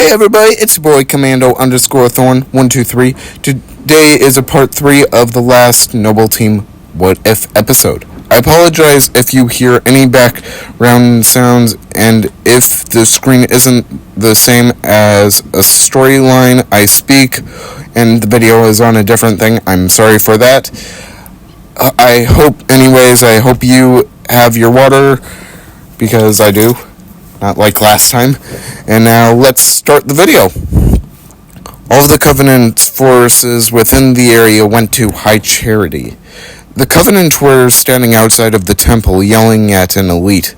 Hey everybody, it's your boy Commando _Thorn 123. Today is a part 3 of the last Noble Team What If episode. I apologize if you hear any background sounds and if the screen isn't the same as a storyline I speak and the video is on a different thing. I'm sorry for that. I hope you have your water, because I do. Not like last time. And now let's start the video. All of the Covenant forces within the area went to High Charity. The Covenant were standing outside of the temple yelling at an elite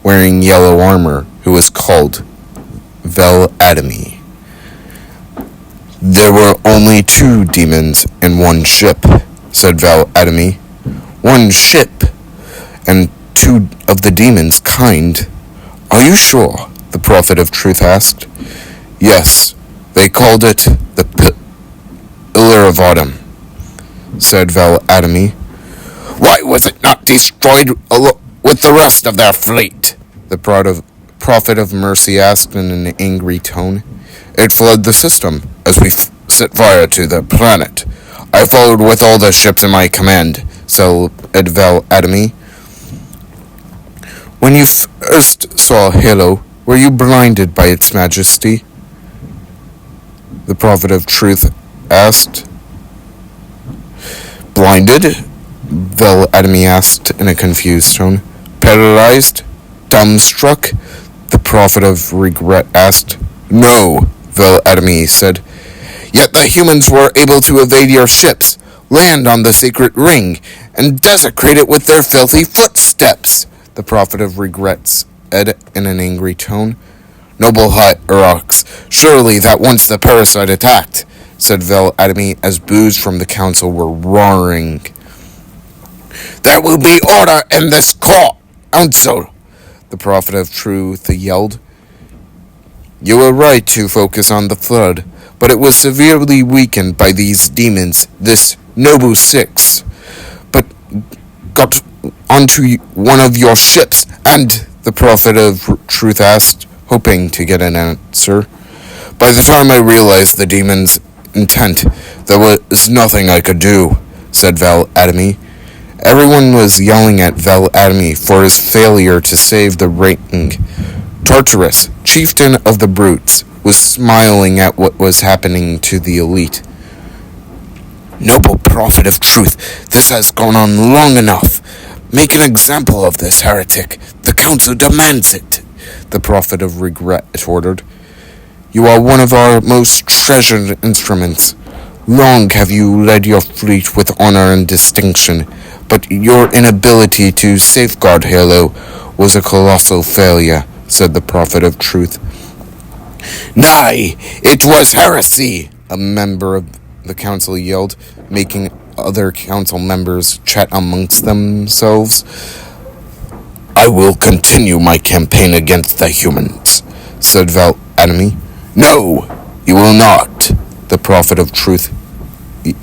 wearing yellow armor who was called Vel Adami. There were only 2 demons in one ship, said Vel Adami. One ship, and 2 of the demons' kind. Are you sure? The Prophet of Truth asked. Yes, they called it the Pillar of Autumn, said Vel Adami. Why was it not destroyed with the rest of their fleet? The Prophet of Mercy asked in an angry tone. It flooded the system as we set fire to the planet. I followed with all the ships in my command, said Vel Adami. When you first saw Halo, were you blinded by its majesty? The Prophet of Truth asked. Blinded? Vel Adami asked in a confused tone. Paralyzed? Dumbstruck? The Prophet of Regret asked. No, Vel Adami said. Yet the humans were able to evade your ships, land on the sacred ring, and desecrate it with their filthy footsteps. The Prophet of Regret said in an angry tone. Noble Hierarchs, surely that once the parasite attacked, said Vel Adami as boos from the council were roaring. There will be order in this council, the Prophet of Truth yelled. You were right to focus on the flood, but it was severely weakened by these demons, this Nobu 6. But got onto one of your ships, and the Prophet of Truth asked, hoping to get an answer. By the time I realized the demon's intent, there was nothing I could do, said Vel Adami. Everyone was yelling at Vel Adami for his failure to save the ring. Tartarus, chieftain of the brutes, was smiling at what was happening to the elite. Noble Prophet of Truth, this has gone on long enough. Make an example of this heretic. The council demands it, the Prophet of Regret ordered. You are one of our most treasured instruments. Long have you led your fleet with honor and distinction, but your inability to safeguard Halo was a colossal failure, said the Prophet of Truth. Nay, it was heresy, a member of the council yelled, making other council members chat amongst themselves. I will continue my campaign against the humans, said Vel Adami. No, you will not, the Prophet of Truth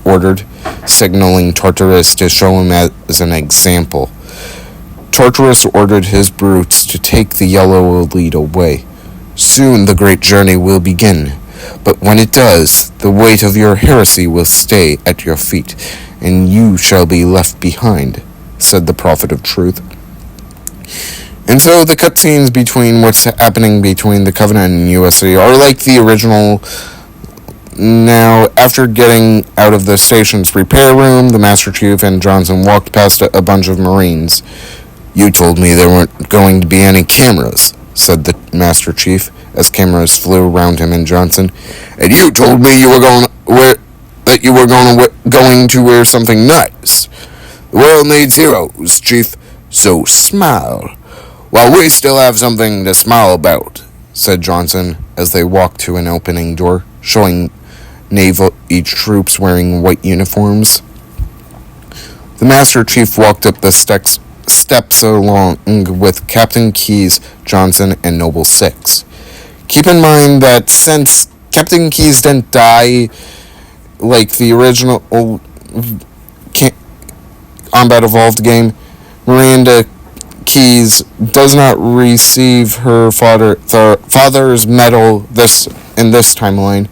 ordered, signaling Tartarus to show him as an example. Tartarus ordered his brutes to take the yellow elite away. Soon the great journey will begin, but when it does, the weight of your heresy will stay at your feet, and you shall be left behind, said the Prophet of Truth. And so the cutscenes between what's happening between the Covenant and USA are like the original. Now, after getting out of the station's repair room, the Master Chief and Johnson walked past a bunch of Marines. You told me there weren't going to be any cameras, said the Master Chief, as cameras flew around him and Johnson. And you told me you were going to wear something nice. The world needs heroes, Chief, so smile. While we still have something to smile about, said Johnson, as they walked to an opening door, showing Navy troops wearing white uniforms. The Master Chief walked up the steps along with Captain Keyes, Johnson, and Noble 6. Keep in mind that since Captain Keyes didn't die like the original Combat Evolved game, Miranda Keyes does not receive her father's medal this in this timeline.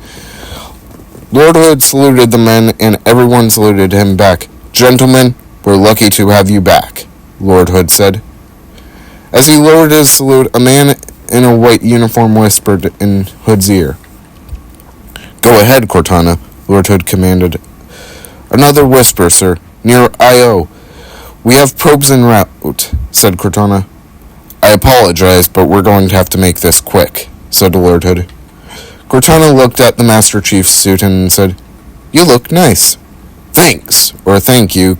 Lord Hood saluted the men, and everyone saluted him back. "Gentlemen, we're lucky to have you back," Lord Hood said. As he lowered his salute, a man in a white uniform whispered in Hood's ear. "Go ahead, Cortana," Lord Hood commanded. "Another whisper, sir. Near I.O. We have probes en route," said Cortana. "I apologize, but we're going to have to make this quick," said Lord Hood. Cortana looked at the Master Chief's suit and said, "You look nice." "Thanks," or "thank you,"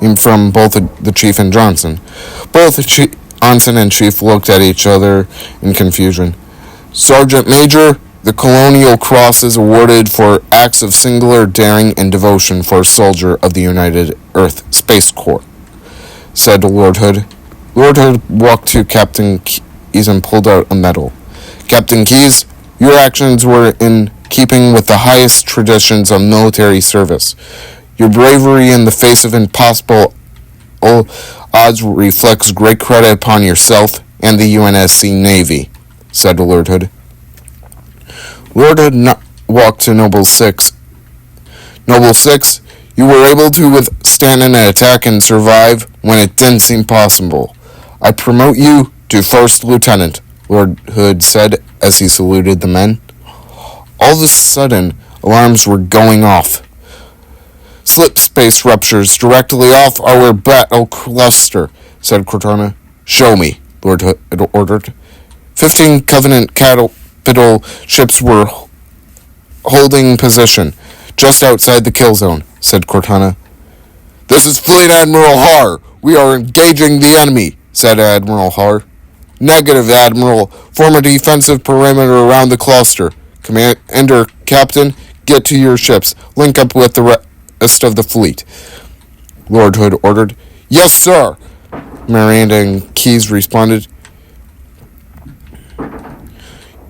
came from both the Chief and Johnson. Both Johnson and Chief looked at each other in confusion. "Sergeant Major, the Colonial Cross is awarded for acts of singular daring and devotion for a soldier of the United Earth Space Corps," said Lord Hood. Lord Hood walked to Captain Keyes and pulled out a medal. "Captain Keyes, your actions were in keeping with the highest traditions of military service. Your bravery in the face of impossible odds reflects great credit upon yourself and the UNSC Navy," said Lord Hood. Lord Hood walked to Noble 6. "Noble 6, you were able to withstand an attack and survive when it didn't seem possible. I promote you to First Lieutenant," Lord Hood said as he saluted the men. All of a sudden, alarms were going off. "Slip space ruptures directly off our battle cluster," said Cortana. "Show me," Lord Hood ordered. 15 Covenant capital ships were holding position just outside the kill zone, said Cortana. "This is Fleet Admiral Har. We are engaging the enemy," said Admiral Har. "Negative, Admiral. Form a defensive perimeter around the cluster. Commander, Captain, get to your ships. Link up with the rest of the fleet," Lord Hood ordered. "Yes, sir," Miranda and Keyes responded.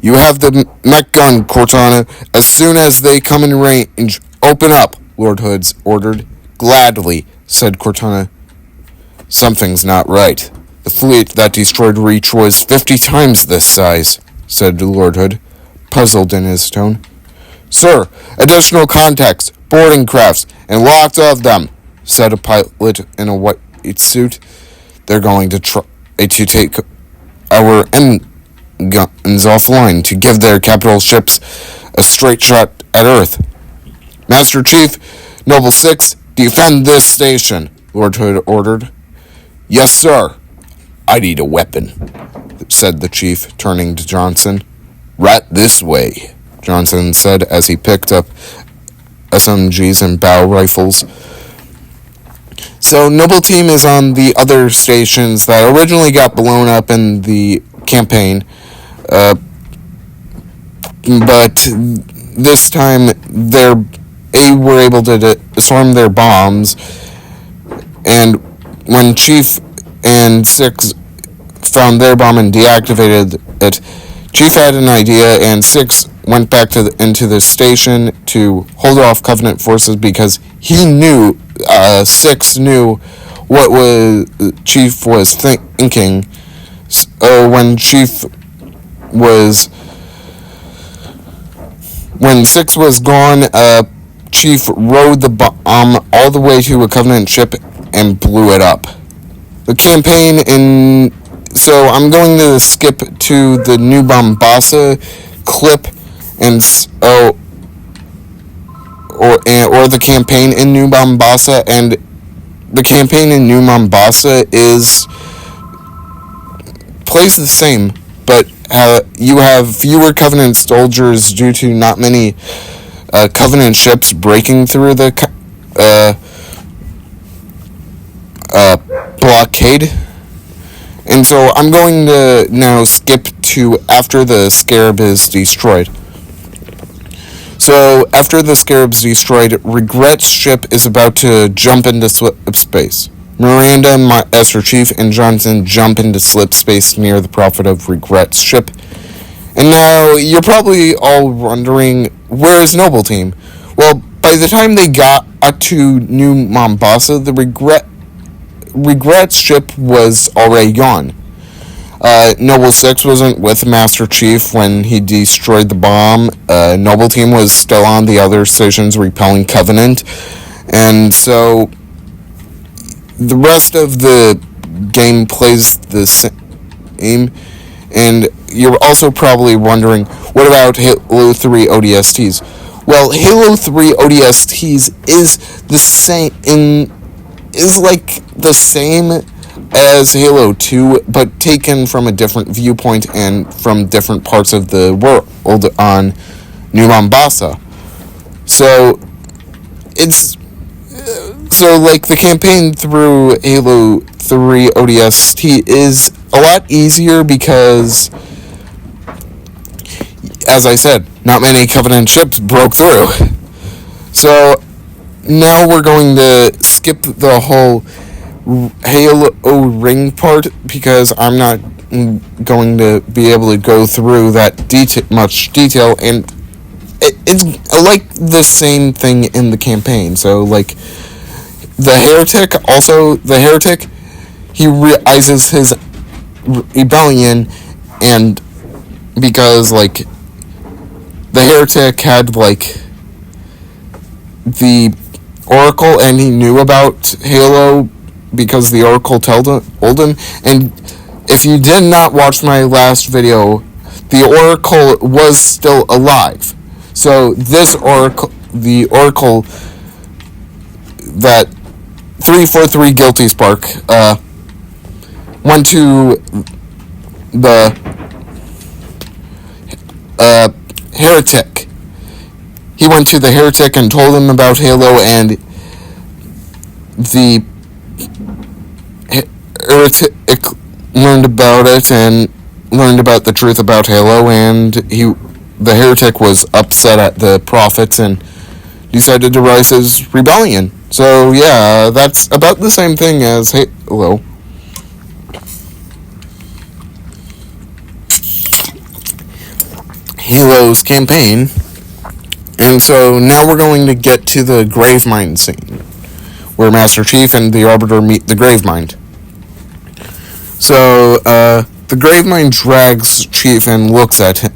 "You have the mech gun, Cortana. As soon as they come in range, open up," Lord Hood ordered. "Gladly," said Cortana. "Something's not right. The fleet that destroyed Reach was 50 times this size," said Lord Hood, puzzled in his tone. "Sir, additional contacts, boarding crafts, and lots of them," said a pilot in a white suit. "They're going to try to take our guns offline to give their capital ships a straight shot at Earth. Master Chief, Noble 6, defend this station," Lord Hood ordered. "Yes, sir." "I need a weapon," said the chief, turning to Johnson. "Right this way," Johnson said as he picked up SMGs and bow rifles. So Noble Team is on the other stations that originally got blown up in the campaign, but this time they were able to disarm their bombs, and when Chief and 6 found their bomb and deactivated it, Chief had an idea, and 6 went back into the station to hold off Covenant forces because he knew, 6 knew what Chief was thinking. So when 6 was gone, Chief rode the bomb all the way to a Covenant ship and blew it up. The campaign so I'm going to skip to the New Mombasa clip or the campaign in New Mombasa, and the campaign in New Mombasa plays the same, but you have fewer Covenant soldiers due to not many Covenant ships breaking through the blockade. And so I'm going to now skip to after the Scarab is destroyed. So after the Scarab's destroyed, Regret's ship is about to jump into slip space. Miranda, Master Chief, and Johnson jump into slip space near the Prophet of Regret's ship. And now you're probably all wondering, where is Noble Team? Well, by the time they got to New Mombasa, the Regret's ship was already gone. Noble 6 wasn't with Master Chief when he destroyed the bomb. Noble Team was still on the other stations repelling Covenant. And so the rest of the game plays the same. And you're also probably wondering, what about Halo 3 ODSTs? Well, Halo 3 ODSTs is like the same as Halo 2, but taken from a different viewpoint and from different parts of the world on New Mombasa. So like the campaign through Halo 3 ODST is a lot easier because, as I said, not many Covenant ships broke through. So now we're going to skip the whole Halo ring part because I'm not going to be able to go through that much detail, and it's like the same thing in the campaign. So like the Heretic, he realizes his rebellion, and because like the Heretic had like the Oracle and he knew about Halo because the Oracle told him. And if you did not watch my last video, the Oracle was still alive. So this Oracle, the Oracle that 343 Guilty Spark, went to the Heretic. He went to the Heretic and told him about Halo, and the Heretic learned about it and learned about the truth about Halo, and the Heretic was upset at the Prophets and decided to rise his rebellion. So yeah, that's about the same thing as Halo. Halo's campaign. And so now we're going to get to the Gravemind scene, where Master Chief and the Arbiter meet the Gravemind. So, the Gravemind drags Chief and looks at him.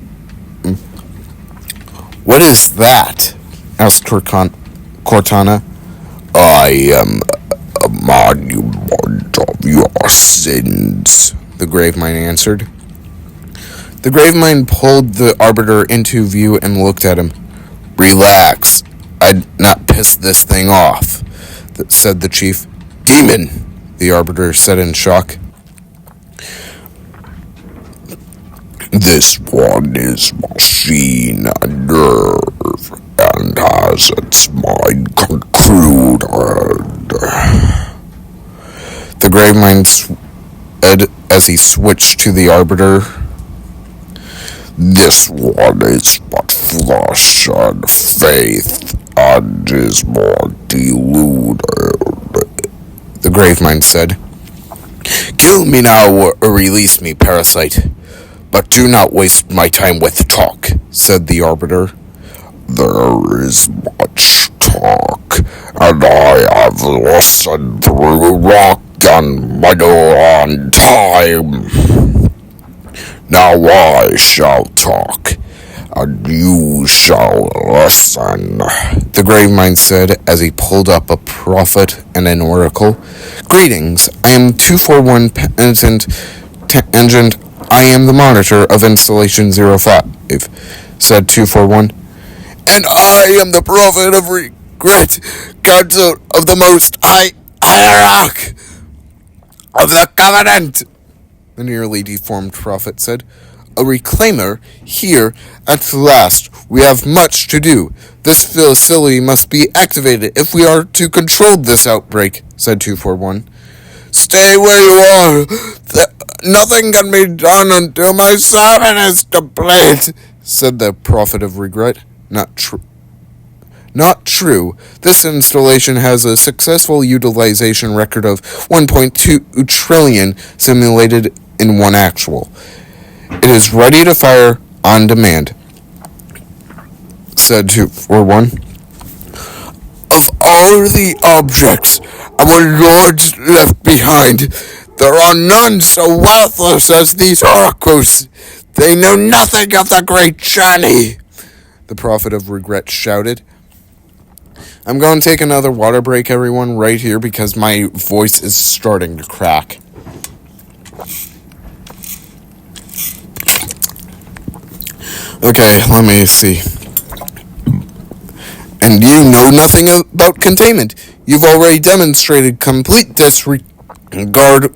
"What is that?" asked Cortana. "I am a monument of your sins," the Gravemind answered. The Gravemind pulled the Arbiter into view and looked at him. "Relax. I'd not piss this thing off," said the Chief. "Demon," the Arbiter said in shock. "This one is machine and nerve, and has its mind concluded," the Gravemind said as he switched to the Arbiter. "This one is but flesh and faith, and is more deluded," the Gravemind said. "Kill me now or release me, parasite. But do not waste my time with talk," said the Arbiter. "There is much talk, and I have listened through rock and metal and time. Now I shall talk, and you shall listen," the Gravemind said as he pulled up a prophet and an oracle. "Greetings, I am 241 Penitent Tangent. I am the monitor of Installation 05, said 241. "And I am the prophet of regret, council of the Most High Hierarch of the Covenant," the nearly deformed prophet said. "A reclaimer here at last. We have much to do. This facility must be activated if we are to control this outbreak," said 241. "Stay where you are. Nothing can be done until my servant is complete," said the prophet of regret. Not true. This installation has a successful utilization record of 1.2 trillion simulated in one actual. It is ready to fire on demand, said 241. "Of all the objects our lords left behind, There are none so worthless as these oracles. They know nothing of the great journey, the Prophet of Regret shouted. I'm going to take another water break, everyone, right here, because my voice is starting to crack. Okay, let me see. And you know nothing about containment. You've already demonstrated complete disregard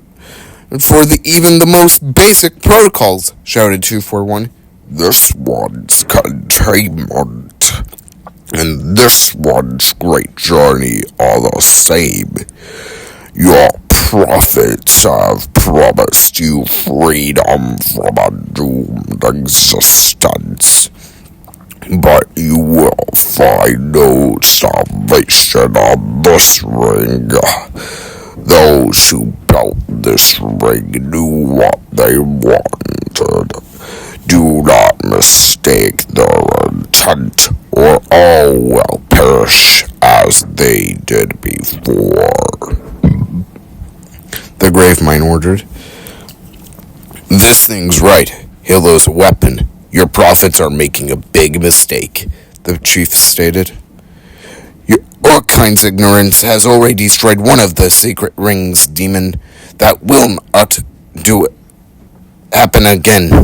for even the most basic protocols, shouted 241. This one's containment, and this one's great journey are the same. Your prophets have promised you freedom from a doomed existence, but you will find no salvation on this ring. Those who built this ring knew what they wanted. Do not mistake their intent, or all will perish as they did before, the Gravemind ordered. This thing's right. Halo's a weapon. Your prophets are making a big mistake, the chief stated. Your Orkind's ignorance has already destroyed one of the secret rings, demon. That will not do it happen again.